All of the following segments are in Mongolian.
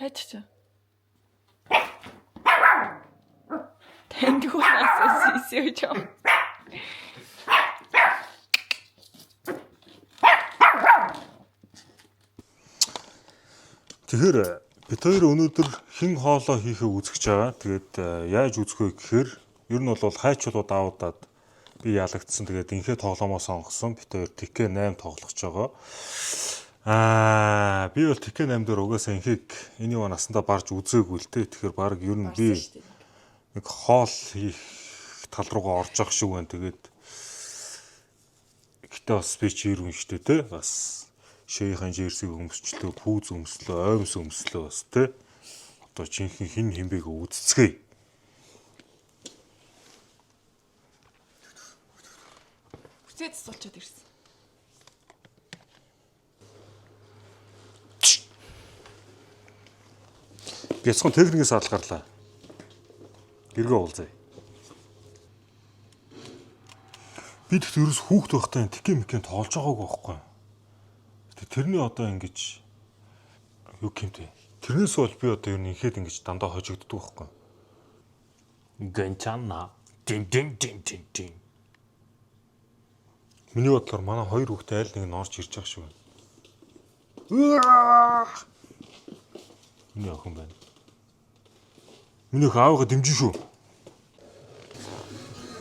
Хайч. Тэнд юу насаас ийсэж юм. Тэгэхээр бид хоёр өнөөдөр хэн хоолоо хийхээ үзэж байгаа. Тэгээд яаж үзэх вэ гэхээр ер нь бол хайчулууд аудаад би ялагдсан. Тэгээд инхээ тоглоомоо сонгосон. Бид хоёр TK 8 тоглож байгаа. Би бол TK 8 дээр угаасаа инхийг энэ юу насандаа барж үзээгүй л дээ. Тэгэхээр баг ер нь би нэг хоол хийх тал руугаа орж явах шиг байна. Тэгээд гэтээ бас би чи ирвэн штэ те. Бас шээхэн жерсийг өмсчлөө, пүүз өмслөө, оймс өмслөө бас те. Одоо жинхэнэ хин химбэг үзцгээе. Хүчээд суулчаад ирсэн. Бяцхан техникээс алгарлаа. Гэргээ уулзъя. Би тэгт ерөөс хүүхд байхдаа TK тоолж байгаагүй байхгүй. Тэрний одоо ингэж юу гэмтэй. Тэрнээс бол би одоо ер нь ихэд ингэж дандаа хожигддаг байхгүй. Гэнчана. Дин. Миний бодлоор манай хоёр хүүхдээ айл нэг нь орж ирж байгаа шүү. Миний охин байна. Миний охин аавыгаа дэмжин шүү.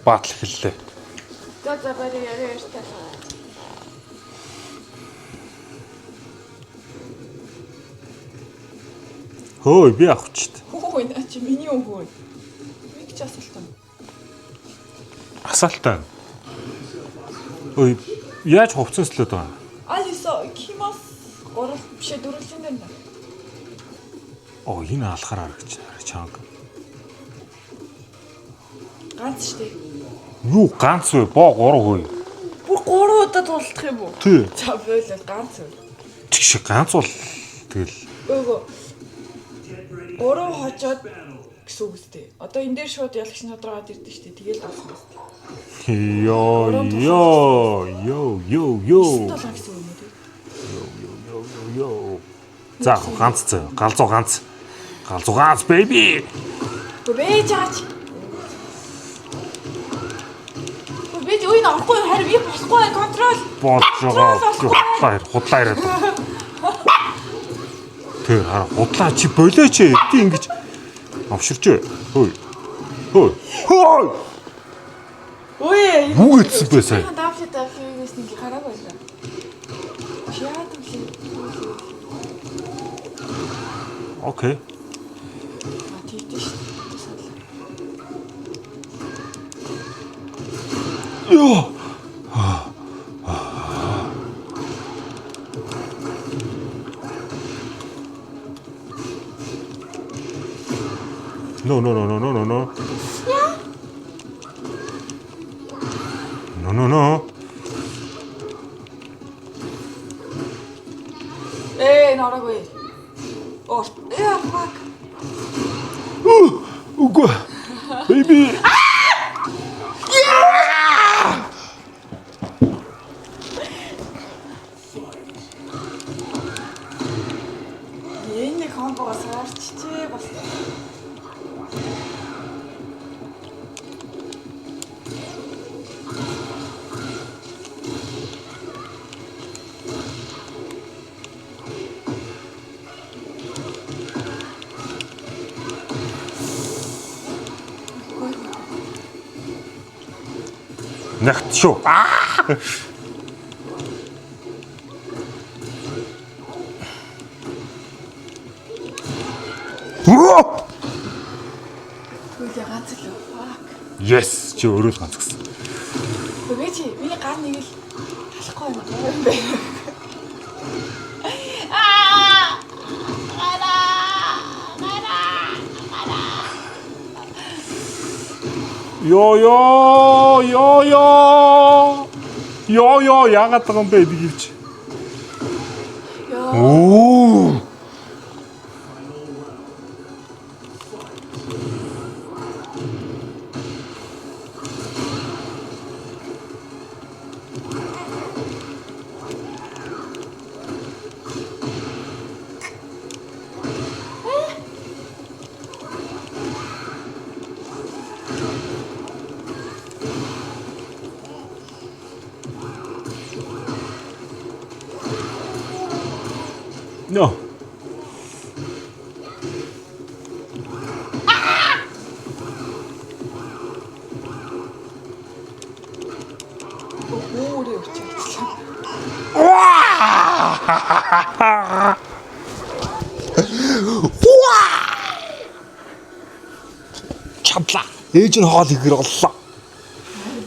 Баатал хэллээ. За барь яриа ярьтаа. Хөөе би авчихт. Хөөе наа чи миний өвгөө. Би ч асуултаа. Асаалтаа. Ой яаж хувцаслаад байгаа? Алисо кимас горол бишээ дөрвөлжин дээр. Энэ алхаар харагч чанга. Ганц штэ. Юу ганц вэ? Боо 3 хөөе. Бүр 3 удаа тулдах юм уу? Тий. За бойлоо ганц үү. Чигш ганц бол тэгэл. Өөгөө. 3 хожоод гэсэн үг үстэй. Одоо энэ дээр шууд ялагч надраад ирдэ штэ. Тэгэл болсон юм. Йоо. За ганц зөө. Галзуу ганц. Галзуу ганц baby. Бэж аач. Бэж ой нахгүй харин би болохгүй контрол. Болж байгаа. Худлаа яриад. Тэр хар худлаа чи болооч ээ. Ти ингэж авширч. Хөөе. Ой. Бүгдсэн бэ сая. Давхигээс нэг хараагүй байлаа. Яа тийм. Окей. Тийш. Ёо. No. No. Нараагүй. Fuck. Уга. Baby. Энэ комбогоо саарччээ бас. Нахт шүү. Ганц л. Fuck. Yes, чи өөрөө л ганц гэсэн. Үгүй чи миний гар нэг л халахгүй юм бэ. Йоо яагаад байгаа юм бэ энийг ивч. Оо. Нөө. Өөрөө өчөглөө. Чадла. Ээж нь хоол ихэр оллоо.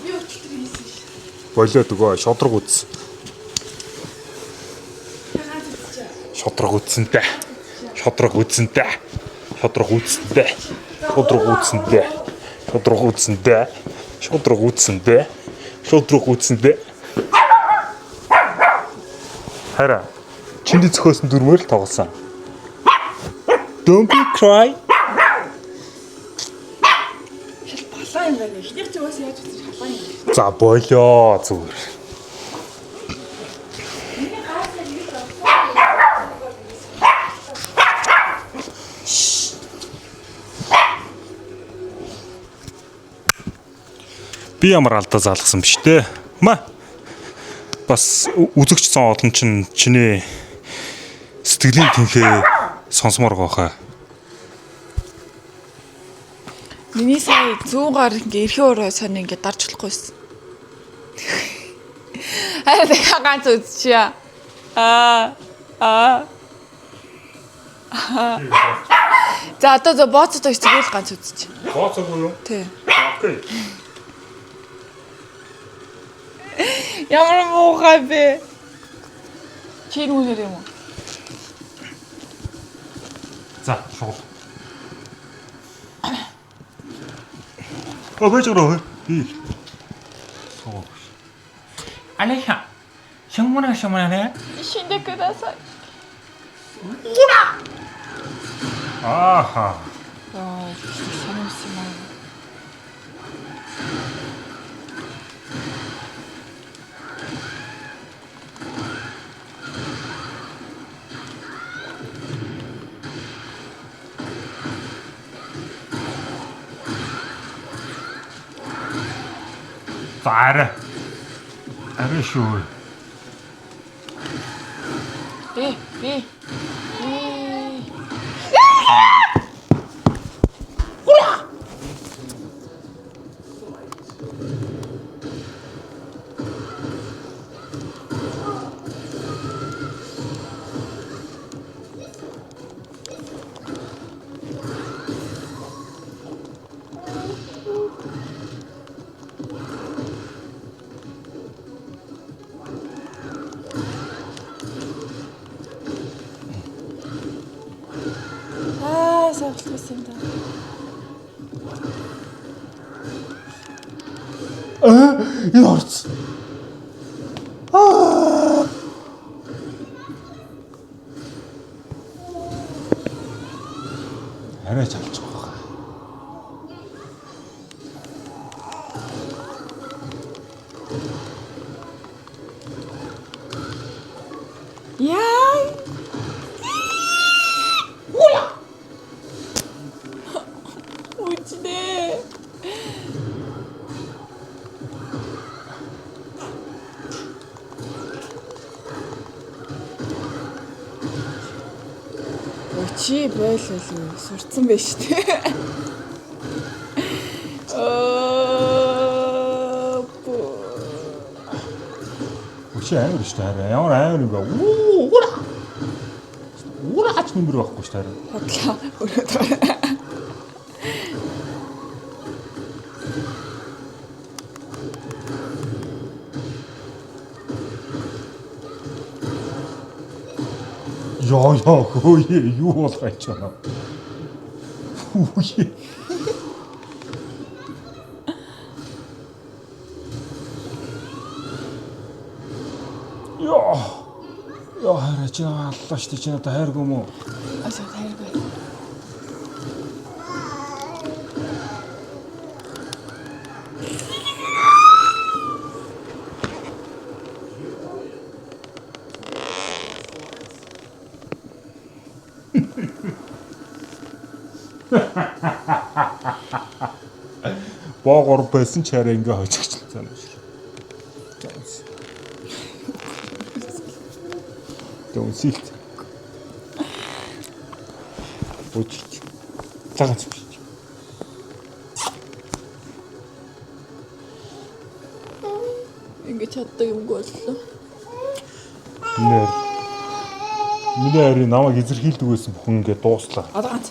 Би өчтөр хийсэн шүү. Болоод өгөө шодрог үз. Ягаад ч. Шодрог үтсэнтэй. Шодрог үтсэнтэй. Шодрог үтсэнтэй. Шодрог үтсэнтэй. Шодрог үтсэнтэй. Шодрог үтсэнтэй. Шодрог үтсэнтэй. Хараа. Чиний зөхөөсөн дүрмээр л тоглосон. Don't be cry. Балаа юм байна. Эхнийх ч уус яаж үзэж халаа юм. За болоо зүгээр. Би ямар алдаа заалгасан биш те. Ма. Бас үзэгч цон олон чиний сэтгэлийн тэнхээ сонсомоор гоохаа. Миний сая зүүн гар ингээ эрхийн ураа сонь ингээ дарж болохгүйсэн. Аа тэгээ ганц үзчихье. За одоо бооцтой зүгээр л ганц үзчих. Бооцоогүй юу? Тий. Окей. Ямар муухай бэ? Чи нүнэр юм уу? За, шууд. Байж гоо. Би. Соо. Алеша, шумана шумана. Шиндэ кудасай. Ааха. Санамсан маа. Фара. Аришгүй. Би. Савлсан да. Энэ орц. Арай чалж байгаа. Яа. Үчнэ. Чи бойлол сурцсан байж тээ. Өчи амар шүү дээ. Ямар амар юм бэ? Ура хач нэмэр байхгүй шүү дээ. Хотлоо өрөөд. Яа хөөе юу болох гэж байна. Хүүе. Яа хараа чи аллаа штэ чи надад хайргүй юм уу? Асаа хайргүй. Боогор байсан ч арай ингээ хожигчлаа юм шиг. Don't see it. Ууж. Цагаан цэвч. Ингээд чаддаг юм боллоо. Миний харин намайг эзэрхийлдэг байсан бүхэн ингээд дууслаа. Одоо ганц.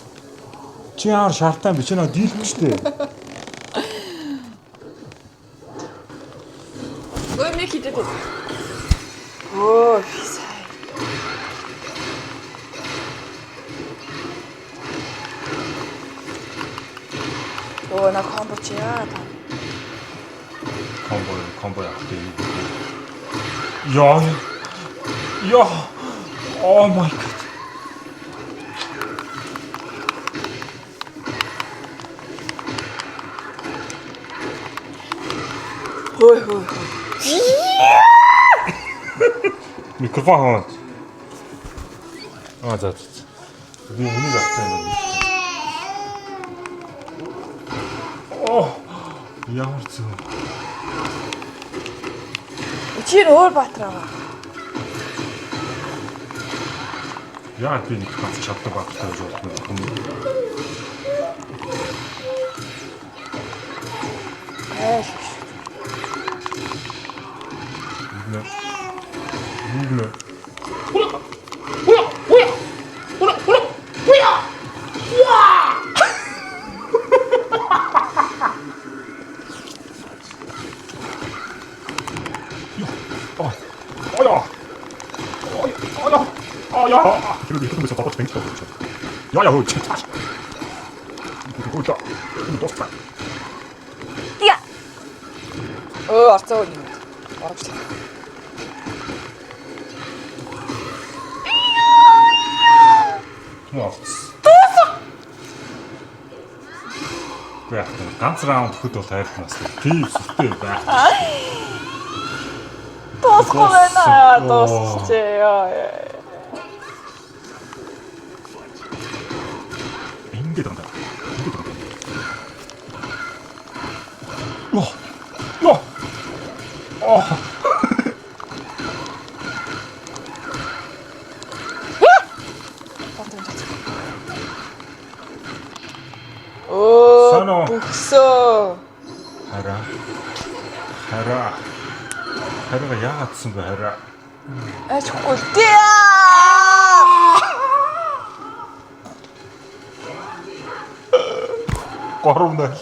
Чи ямар шаартаа би чи наа дийлэх штэ. Ой нэг хийдэг. Оо сайн. Оо на комбоч яа. Комбо яах вэ? Яа. Oh my god. Хөөе. Микрофон. За. Би энийг авсан юм. Ямар зөв. Чи өөр баатраа. Яа би нэг ганц чаддаг багтаа гэж бодсон юм. Гүглэ. 그래도 이렇게 해서 바꿔서 뱅키가 그렇죠. 야야, 진짜. 보자. 또 sta. Тиа. Орцоо юм. Орч. Яг ганц раунд хөд бол хайрнаас тийм сүртэй байх. Тосгоо байна. Тосчээ. Ингээд байна. Оо. Бүгсөө. Хараа яагаад гэсэн бэ хараа? Ачгүй дээ. Горомнаа.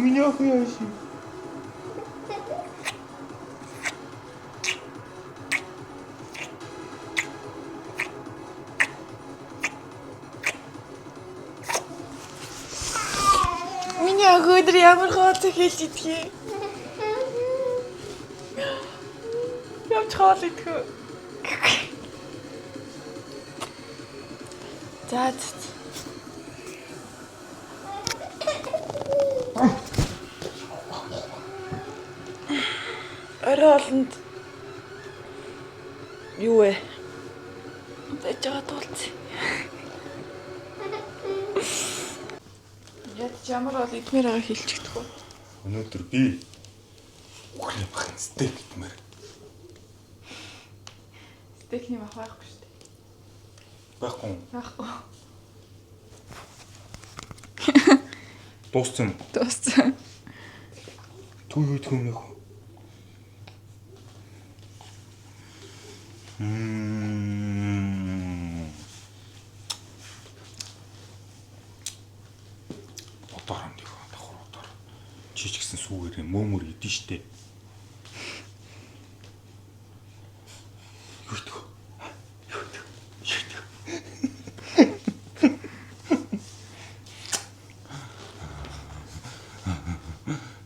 Меня хуяси. Меня хөдөр ямар хооцоо хэлж идэх. Явж хоол идэх. За. Оролонд юу вэ? Тэжээ тулц. Яд ямар бол идмээр байгаа хэлчихдэг үү? Өнөөдөр би үхрийн бахан стейк идмээр. Стейкний мах байхгүй шүү дээ. Байхгүй. Байхгүй. Дууссан. Дууссан. Түүний төмнөх. Отоорон дий давхар отоор. Чи ч гэсэн сүүгээр мөөмөр идэн штэ.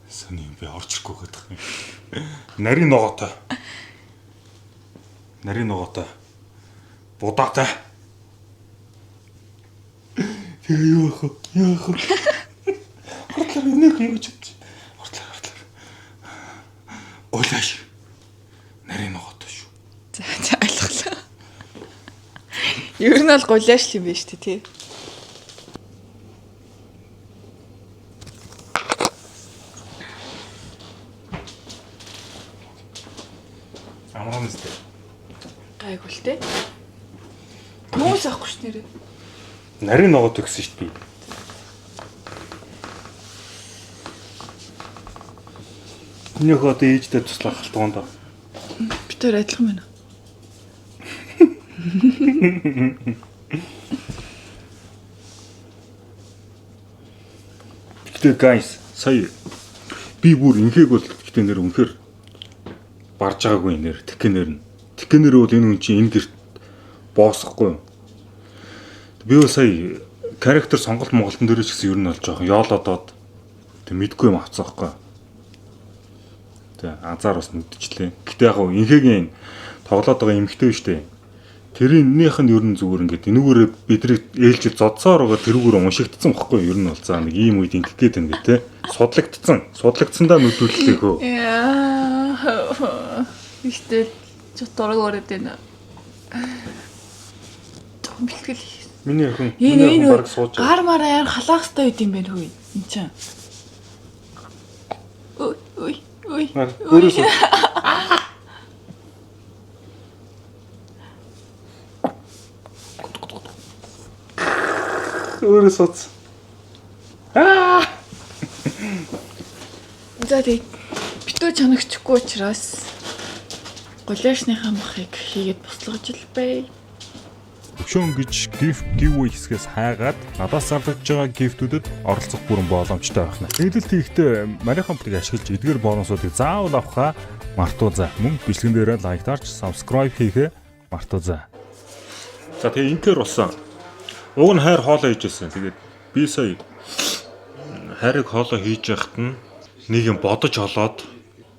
Сони би орчихгүй гэдэг юм. Нарийн ногоотой. Будаатай. Тэгээ яах вэ? Хортлоо нэг юу ч бодчих. Хортлоо. Гуйлааш. Нарийн ногоотой шүү. За ойлголоо. Ер нь бол гуляаш юм байна шүү дээ тий. Амархан нэстэ. Гайгүй л те. Муус авахгүй ш нэрээ. Нарийн ногоо төгсөн шүү дээ. Нөх одоо ээжтэй туслах халтгоонд. Бид хоёр адилхан байна. Гэтэ guys, сая би бүр инхээг бол гэтэ нэр үнэхээр барж байгаагүй нэр тэкэнэр нь. Тэкэнэр бол энэ хүн чинь энэ гэрт боосохгүй. Би бол сая character сонголт монголтон дээр ч гэсэн ер нь бол жоохон яолодоод тэг мэдгүй юм авцсан байхгүй. Тэг азар бас мэдчихлээ. Гэтэ яг инхээгийн тоглоод байгаа эмхтэй шүү дээ. Тэрийнх нь ер нь зүгээр ингээд энүүгээр бидний ээлжид зодсоор байгаа тэрүүгээр уншигдсан байхгүй ер нь бол за нэг ийм үед ингэх гээд байна гэ тэ. Судлагдсандаа нүдүүллээ хөө. Яа. Ихтэй чоторог ороод байна. Том бэлтгэл. Миний охин Энэ баг сууж гар мараа халаах хэрэгтэй үед юм байна хөө. Энд чинь. Ой. Өөрөөсөө Өөрөөсөө. За тий. Битүү чанагчгүй учраас голиашныхаа махыг хийгээд буслаж илбэ. Өшөөн гэж gift giveaway хэсгээс хайгаад надаас зарлаж байгаа gift-үүдэд оролцох бүрэн боломжтой байна. Нийлэлт хийхдээ марийн хамтыг ашиглаж эдгээр бонусуудыг заавал авахаа мартуузаа. Мөн бичлэгэн дээрээ лайктаарч subscribe хийхээ мартуузаа. За тэгээ инкээр болсон. Уг нь хайр хоолоо хийжсэн. Тэгээд би сая хайрыг хоолоо хийж яхад нь нэг юм бодож олоод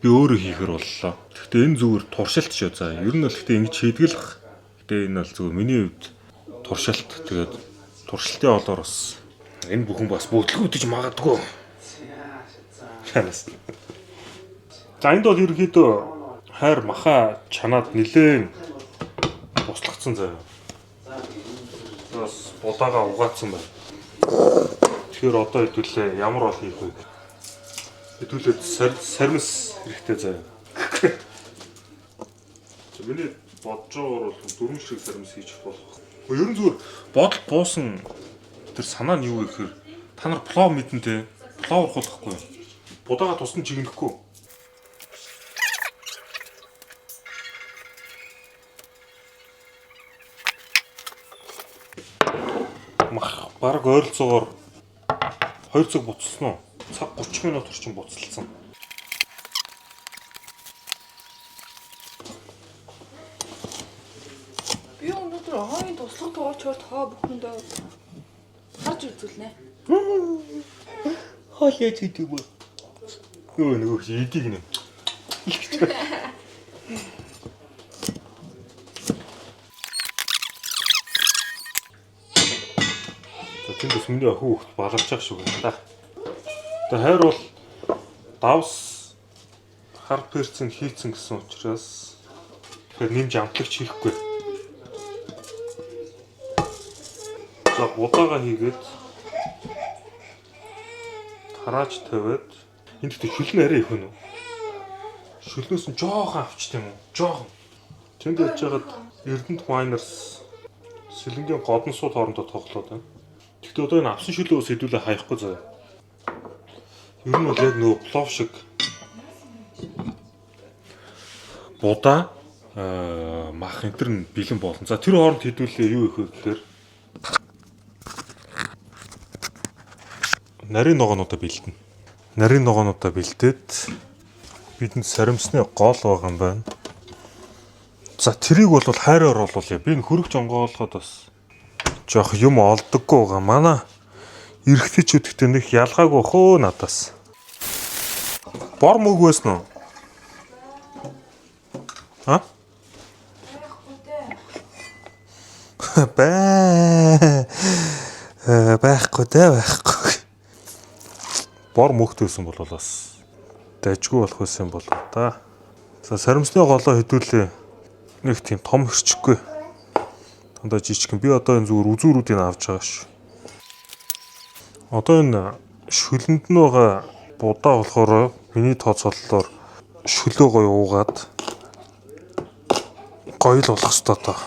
би өөрөө хийхэр боллоо. Гэхдээ энэ зүгээр туршилт шүү. За ер нь л гэхдээ ингэж хийдгэлэх. Гэтэ энэ бол зүгээр миний хувьд туршилт. Тэгээд туршилтын олоор бас энэ бүхэн бас бүтлгүүдэж магадгүй. Ханаас. За энд бол ерөөхдөө хайр маха чанаад нилээн буслагдсан заяа. Бас будаага угаацсан байна. Тэгэхээр одоо хэдүүлээ ямар бол хийх вэ? Хэдүүлээ сармис хэрэгтэй заяа. Миний бодож байгаагаар бол дөрвөн шиг сармис хийж болох. Ер нь зүгээр бодол буусан тэр санаа нь юу вэ гэхээр та нар плов мэдэн те. Плов урахуулахгүй. Будаага тусна чигнэхгүй. Мах бараг ойролцоогоор 2 цаг буцсан уу? Цаг 30 минут орчим буцалсан. Би өнөөдөр хойн туслах тоочоор тоо бүхэндээ харж үзүүлнэ. Хоол яаж хийдэг вэ? Нөгөө идийг нэ. Тэндээс миний охин хөлт баларч байгаа шүү гэнэ. Тэгээ хайр бол давс хар перцент хийцэн гэсэн учраас тэгэхээр нэмж амтлагч хийхгүй. За удаага хийгээд тарааж тавиад энд ихтэй шүлэн арай их өнө. Шүлнөөс нь жоохон авчт юм уу? Жоохон. Тэнд явж байгаад Эрдэнэт Miners сэлэнгийн годносууд хоорондоо тоглоод байна. Гэхдээ одоо энэ авсан шүлөө ус хэдүүлээ хаяхгүй заяа. Ер нь бол яг нөгөө плов шиг будаа мах энтер нь бэлэн болно. За тэр хооронд хэдүүлээ юу их вэ гэхээр нарийн ногоонуудаа бэлдэнэ. Нарийн ногоонуудаа бэлдээд бидэнд саримсны гол байгаа юм байна. За тэрийг бол хайраар болуулъя. Би энэ хөрөгч онгоолоход бас жоох юм олдоггүй байгаа. Манай эрэгтэйчүүд гэдэг нэг ялгаагүй хөө надаас. Бор мөг байсан уу? А? Байхгүй байхгүй. Бор мөхтөөсөн бол бас дайжгүй болох байсан болов та. За саримсны голоо хэдүүлээ нэг тийм том хэрчэхгүй. Дандаа жижигхэн. Би одоо энэ зүгээр үзүүрүүдийг авч байгаа ш. Одоо энэ шүлэнд нь байгаа будаа болохоор миний тооцоололоор шөлөө гоё уугаад гоё л болох хэвээр тоо.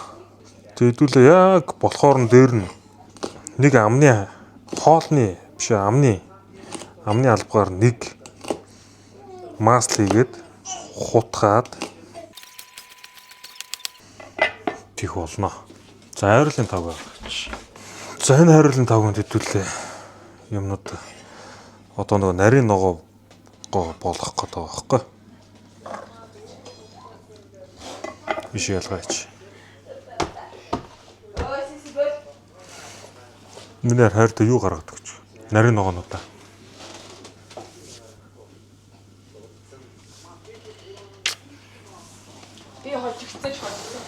Тэгээд хэдүүлээ яг болохоор нь дээр нь нэг амны хоолны биш амны албагаар нэг масл хийгээд хутгаад тийх болно. За хайрлын тавг авч. За энэ хайрлын тавганд хэдүүлээ юмнууд одоо нөгөө нарийн ногоо болох гэдэг байгаа байхгүй. Биш ялгаач. Минер хайртай юу гаргадаг ч. Нарийн ногоонуудаа. Би хожигцээж хожигцээ.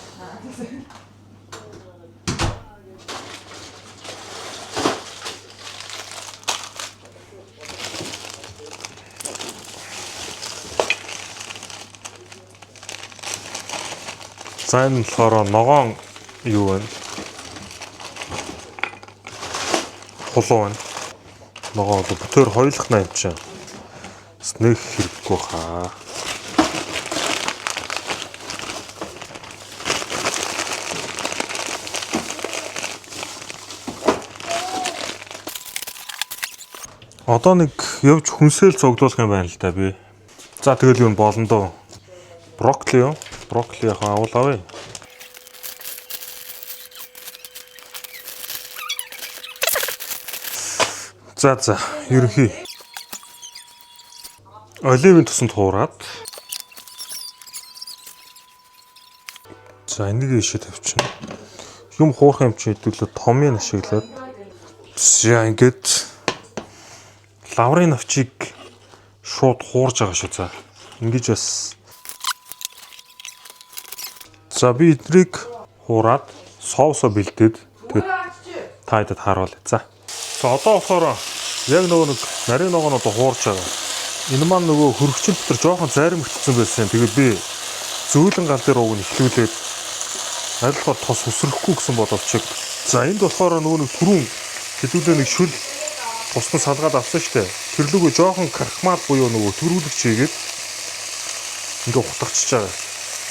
За энэ болохоор ногоон юу вэ? Хулуу байна. Ногоо бүтээр хоёулах нь юм чинь. Снэх хэрэггүй хаа. Одоо нэг явж хүнсэл цуглуулах юм байна л да би. За тэгэл юу болно доо. Брокколи юу? Брокколи яг авъя. За ерөнхий оливын тусанд хуураад за энийг ийшээ тавьчихна. Юм хуурах юм чи хэдүүлээ томьёо ашиглаад за ингээд лаврын навчийг шууд хуурж байгаа шүү. За ингэж бас за би эдрийг хуураад соусо бэлдээд тэгээд та хэдэд харуулъя. За одоо болохоор яг нөгөө нэг нарийн ногооноо хуурж байгаа. Энэ маань нөгөө хөрөгчийн дотор жоохон зайрамгдсан байсан. Тэгээд би зөөлөн гал дээр ууг нь ихлүүлээд айлхаар тос үсрэхгүй гэсэн боловч за энд болохоор нөгөө нэг түрүүн хэдүүлээ нэг шүл тусна салгаад авсан штэ. Тэрлүүгөө жоохон крахмал буюу нөгөө төрүүлэгч хийгээд ингээ хутагчиж байгаа.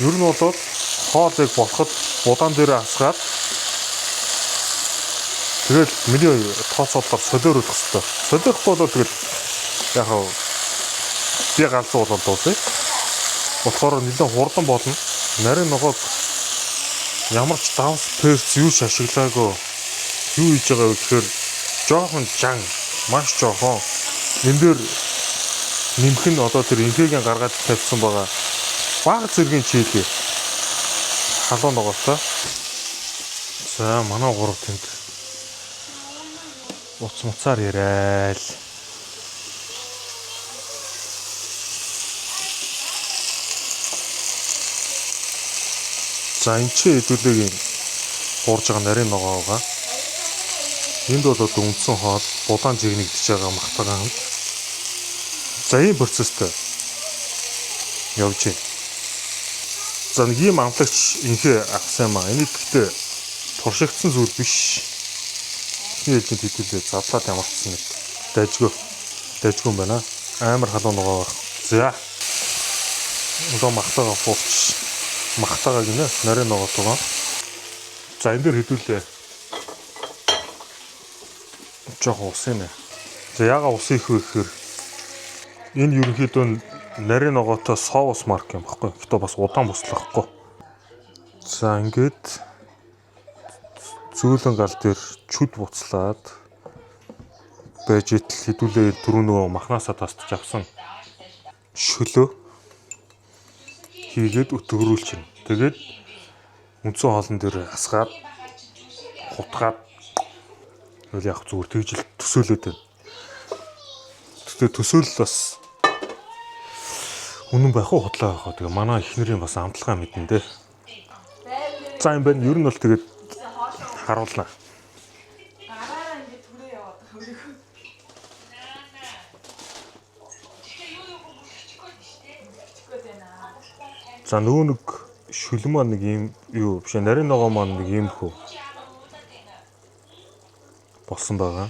Ер нь бол хоолыг болоход будаан дээр асгаад тэгэл миний тооцоолоор солиоруулах хэрэгтэй. Солиохгүй бол тэгэл яг би галзуу болоод дуусах. Болохоор нэлээд хурдан болно. Нарийн ногоог ямар ч давс перц юу ч ашиглаагүй юу хийж байгаа вэ гэхээр жоохон жан маш жоохон энэ дээр нэмэх нь одоо тэр инфегийн гаргаад тавьсан байгаа бага зэргийн чили халуун ногоотой. За манай гурав тэнд уц муцаар яриа л. За энэ ч хэдүүлээгийн хуурж байгаа нарийн ногоогоо энд бол одоо үндсэн хоол булаан жигнэгдэж байгаа махтагаа хамт. За ийм процесстэй явж байна. За нэг ийм амтлагч инхээ авсан юм аа. Энэ гэхдээ туршигдсан зүйл биш. Эхний ээлжинд хэдүүлээ задлаад ямарчсан нэг дайжгүй юм байна. Амар халуун ногоо байх. За одоо махтагаа фууч махтагаа гинэ нарийн ногоотойгоо. За энэ дээр хэдүүлээ жоохон ус нэ. За яага ус их вэ гэхээр энэ ерөнхийдөө нарийн ногоотой соус марк юм баггүй. Гэтэ бас удаан буслахгүй. За ингээд зөөлөн гал дээр чүд буцлаад байж итл хэдүүлээ түрүү нөгөө махнасаа тасдаж авсан шөлөө хийгээд өтгөрүүлчихнэ. Тэгээд үндсэн хоолн дээр асгаад хутгаад яг зүгээр тэгжил төсөөлөд байна. Тэгтээ төсөөлөл бас үнэн байх уу худлаа байх. Тэгээ манай эхнэрийн бас амтлагаа мэднэ дээ. За юм байна. Ер нь бол тэгээд харуулнаа. Гараараа ингэ түрээ яваад хөрөөгөө. За нөгөө нэг шүл маань нэг юм юу биш нарийн ногоо маань нэг юм хөө болсон байгаа.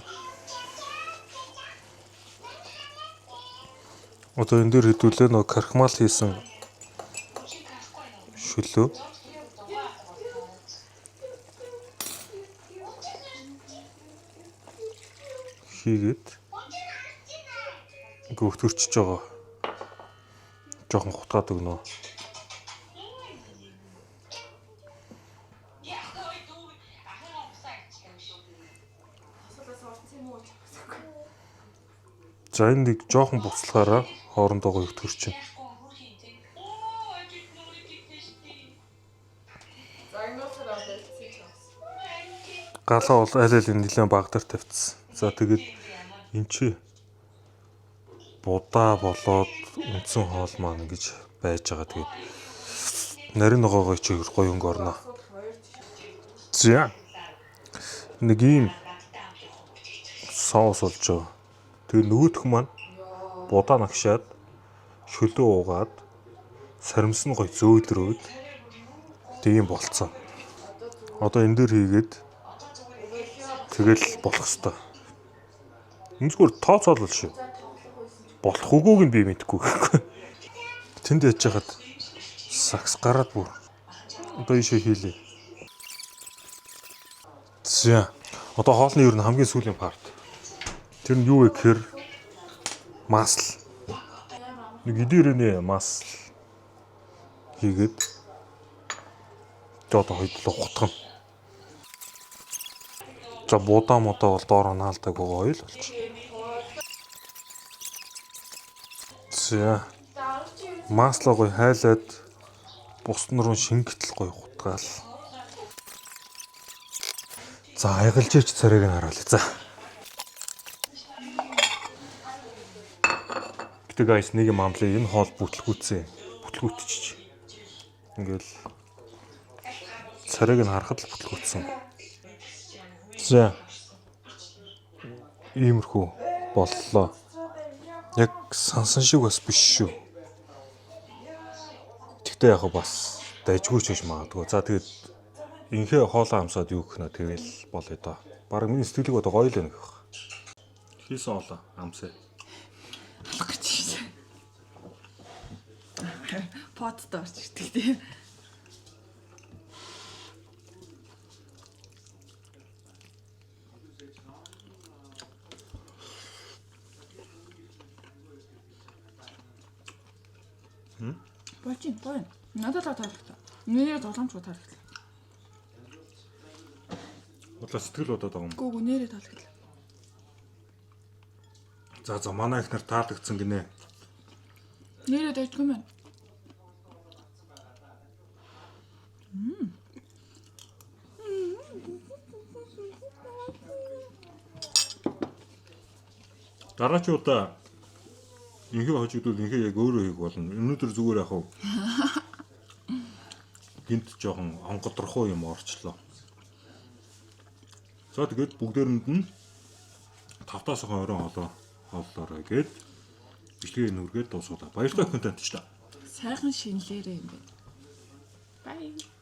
Одоо энэ дээр хэдүүлээ нөгөө крахмал хийсэн шүлөө хийгээд гөвтөрчж байгаа. Жохон хутгаад өгнө. За энэ нэг жоохон буцлагаараа хоорондоо гоё төрчин. Галаа бол аль аль нэлээд багтар тавьчихсан. За тэгээд эн чи будаа болоод үндсэн хоол маань ингэж байж байгаа. Тэгээд нарийн ногоогоо чи гоё өнгө орно. За нэг ийм соус болж байгаа. Тэгээд нөгөөх маань будаа нагшаад шөлөө уугаад саримс нь гоё зөөлрөөд тийм болцсон. Одоо энэ дээр хийгээд тэгэл болох хэвээр. Энэ зүгээр тооцоолол шүү. Болох үгүйг нь би мэдэхгүй гэхгүй. Тэнд яж хахад сакс гараад бүр. Одоо ийшээ хийлээ. За. Одоо хоолны ер нь хамгийн сүүлийн парт. Тэр нь юу вэ гэхээр масл. Нэг идэрэнэ масл хийгээд одоо хоёулаа хутгана. За будаа модоо бол доор наалдаг гоё л болж. За маслаа гоё хайлаад бус нуруу шингэтэл гоё хутгаал. За айгалжээч царайг нь хараалаа. За. Гэтэ guys нэг юм амлаа энэ хоол бүтлгүүцээ. Бүтлгүүтчих. Ингээл царайг нь харахад л бүтлгүүцсэн. За. Иймэрхүү боллоо. Яг сансан шиг бас биш шүү. Тэгтээ яг бас дайжгүй ч гэж магадгүй. За тэгээд инхээ хоолоо амсаад юу гэх нэ тэгэл болъё доо. Бараг миний сэтгэлийг одоо гоё л байна гэх. Хийсэн хоолоо амсаа. Алах гэж байна. Поттой орч ирдэг тийм. Бой. Надад таалагдлаа. Нэрээ золамжгүй таалагдлаа. Бодлоо сэтгэл бодоод байгаа юм. Гүү нэрээ таалагдлаа. За манай их нар таалагдсан гинэ. Нэрээ дайдгүй мэн. Дараагийн удаа инхээ хожигдвол инхээ яг өөрөө хийх болно. Өнөөдөр зүгээр яах вэ? Гинт жоохон онгодрохоо юм орчлоо. За тэгээд бүгдээрэнд нь 5-аас хойрон хооллоорой гээд бичлэгийг нүргээд дуусгуулаа. Баярлалаа контентчлаа. Сайхан шинэлээрээ юм байна. Bye.